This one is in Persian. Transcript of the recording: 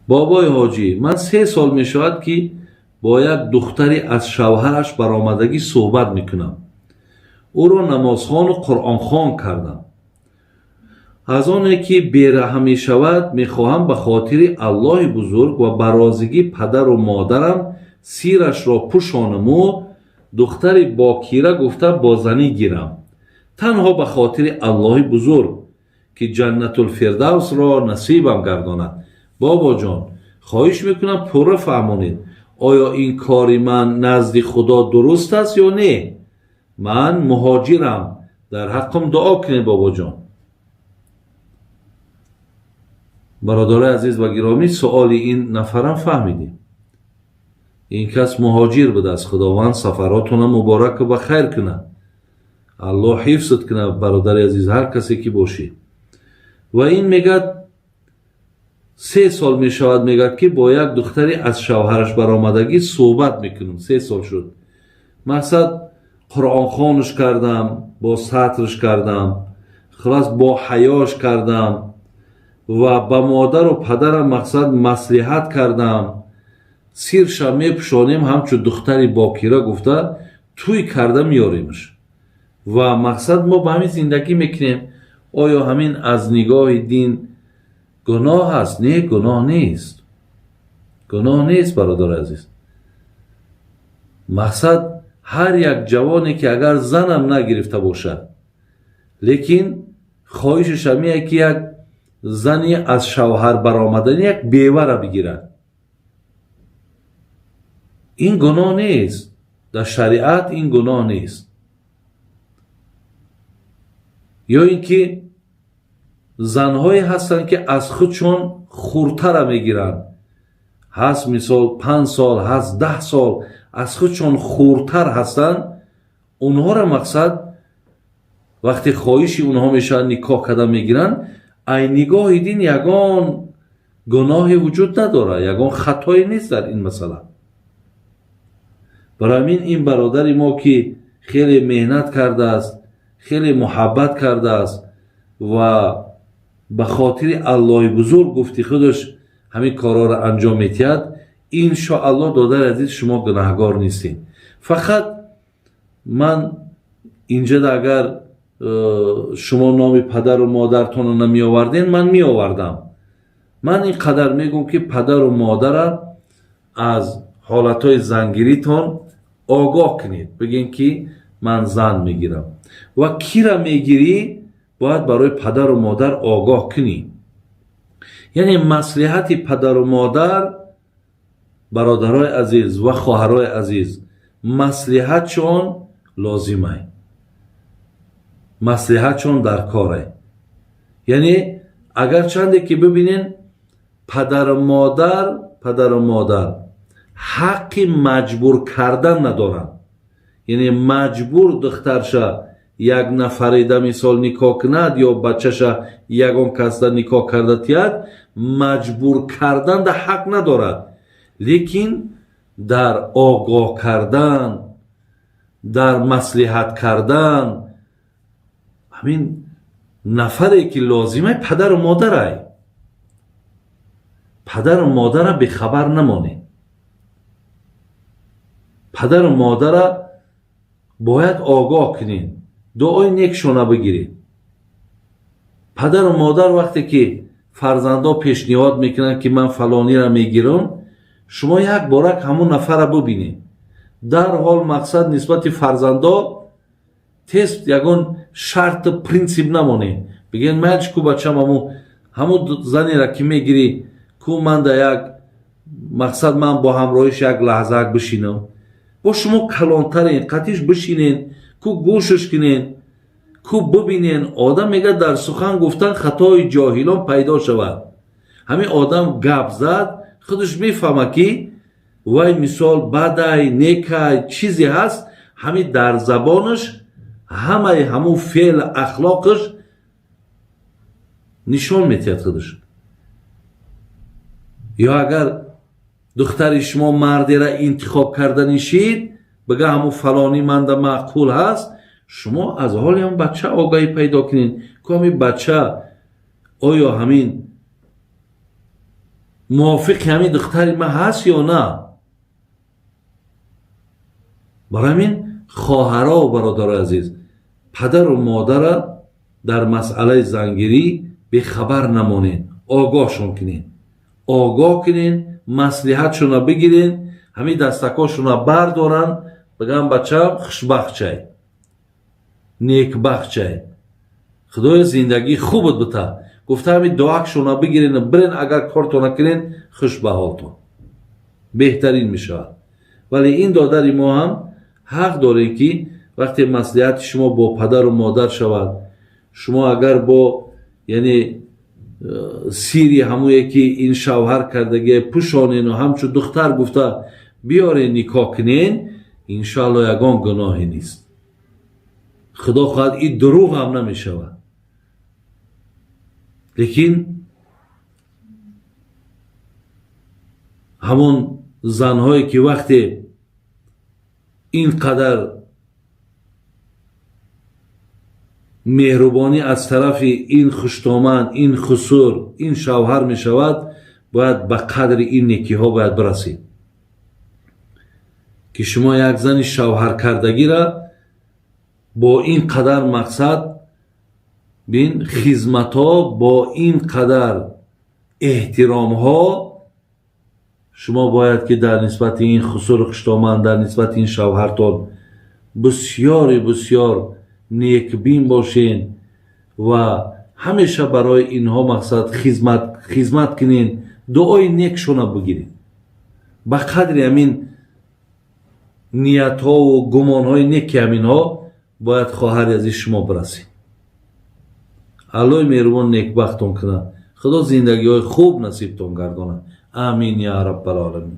بابای حاجی من 3 سال می شود که با یک دختری از شوهرش برآمدگی صحبت میکنم. او را نمازخوان و قرآن خوان کردم. از آنه که بیرحم می شود می خواهم به خاطر الله بزرگ و برازگی پدر و مادرم سیرش را پوشانم و دختری باکیره گفته با زنی گیرم. تنها به خاطر الله بزرگ که جنت الفردوس را نصیبم گرداند. بابا جان خواهش میکنم پوره فهمونید آیا این کاری من نزد خدا درست است یا نه؟ من مهاجرم، در حقم دعا کنید بابا جان. برادر عزیز و گرامی سؤال این نفرم فهمیدیم. این کس مهاجر بوده است. خداوند سفراتون مبارک و بخیر کنه. الله حفظت کنه برادر عزیز هر کسی که باشی. و این میگه 3 سال می شود میگه که با یک دختری از شوهرش برآمدگی صحبت میکنم. 3 سال شد. مقصد قرآن خوانش کردم، با سطرش کردم، خلاص با حیاش کردم و با مادر و پدرم مقصد مصلحت کردم. سیرشم میپوشانیم همچون دختری باکیره گفته توی کرده میاریمش. و مقصد ما به همین زندگی میکنیم. آیا همین از نگاه دین گناه است؟ نه، گناه نیست. گناه نیست برادر عزیز. مقصد هر یک جوانی که اگر زنم نگرفته باشد لیکن خواهشش همیه که یک زنی از شوهر برآمدن یک بیوه را بگیرد، این گناه نیست. در شریعت این گناه نیست. یا اینکه زنهایی هستند که از خودشون خورتر میگیرن، هست مثال 5 سال هست 10 سال از خودشون خورتر هستن. اونها را مقصد وقتی خواهشی اونها میشن نکاح کردن میگیرن، ای نگاه دین یگان گناهی وجود نداره، یگان خطایی نیست در این مسئله. برای این برادر ما که خیلی مهنت کرده است، خیلی محبت کرده است و به خاطر الله بزرگ گفتی خودش همین کارا را انجام میتید، ان شاء الله دادر عزیز شما گناهگار نیستین. فقط من اینجا اگر شما نام پدر و مادرتون رو نمی آوردین من می آوردم. من این قدر میگم که پدر و مادر از حالتهای زنگیریتون آگاه کنید، بگین که من زن میگیرم و کی را میگیری باید برای پدر و مادر آگاه کنی. یعنی مصلحت پدر و مادر برادرای عزیز و خواهرای عزیز مصلحت چون لازمه، مصلحت چون در کاره. یعنی اگر چنده که ببینین پدر و مادر حق مجبور کردن ندارن. یعنی مجبور دخترش یک نفر ده مثال نکاح کند یا بچهش یگان کس ده نکاح کرده تید، مجبور کردن ده حق ندارد. لیکن در آگاه کردن، در مصلحت کردن، همین نفری که لازمه پدر و مادره. پدر و مادر به خبر نمانه. پدر و مادر باید آگاه کنین، دعای نیکشونه بگیرید. پدر و مادر وقتی که فرزندا پیشنهاد میکنن که من فلانی را میگیرم، شما یک بارک همون نفر را ببینید. در حال مقصد نسبت فرزندا تست یگان شرط پرینسیپ نمانه. بگین من چکو بچم همون زنی را که میگیری کو من در یک مقصد من با همراهش یک لحظه بشینم، با شما کلانترین قطیش بشینین، کو گوشش کنین، کو ببینین. آدم میگه در سخن گفتن خطای جاهلان پیدا شود. همین آدم گپ زد خودش میفهمه که وای مثال بدای نیکای چیزی هست، همین در زبانش همون فعل اخلاقش نشان میتید خودش. یا اگر دختر شما مردی را انتخاب کردن شید بگه همون فلانی من ده معقول هست، شما از حال هم بچه آگاهی پیدا کنین که همین بچه آیا همین موافق همین دختر ما هست یا نه؟ برای همین خواهرها و برادر عزیز، پدر و مادر در مسئله زنگیری به خبر نمونین، آگاهشون کنین، آگاه کنین، مصلحتشون بگیرین، همین دستکاشون بردارن، بگم بچم خوشبخت چای، نیکبخت چای، خدای زندگی خوبت بده، گفته همین دعاکشون بگیرین برین، اگر کارتو نکنین خوش به حالتون بهترین میشه. ولی این دادر ما هم حق داره که وقتی مصلحت شما با پدر و مادر شود، شما اگر با یعنی سیری همویه که این شوهر کردگه پوشانین و همچون دختر گفته بیارین نکاح کنین، انشاءالله یگان گناهی نیست. خدا خواهد این دروغ هم نمی شود. لیکن همون زنهایی که وقتی اینقدر مهربانی از طرف این خوشتامن، این خسور، این شوهر می شود، باید به قدر این نیکی ها باید برسید که شما یک زن شوهر کردگی را با این قدر مقصد بین خدمت ها، با این قدر احترام ها، شما باید که در نسبت این خسور خوشتامن، در نسبت این شوهرتان بسیار بسیار نیکبین باشین و همیشه برای اینها مقصد خدمت کنین، دعای نیکشون بگیرین. به قدر همین نیت ها و گمان های نیک همین ها باید خواهر از شما برسید. الله مهربان نیکبختون کنه، خدا زندگی های خوب نصیبتون گردانه. آمین یا رب العالمین.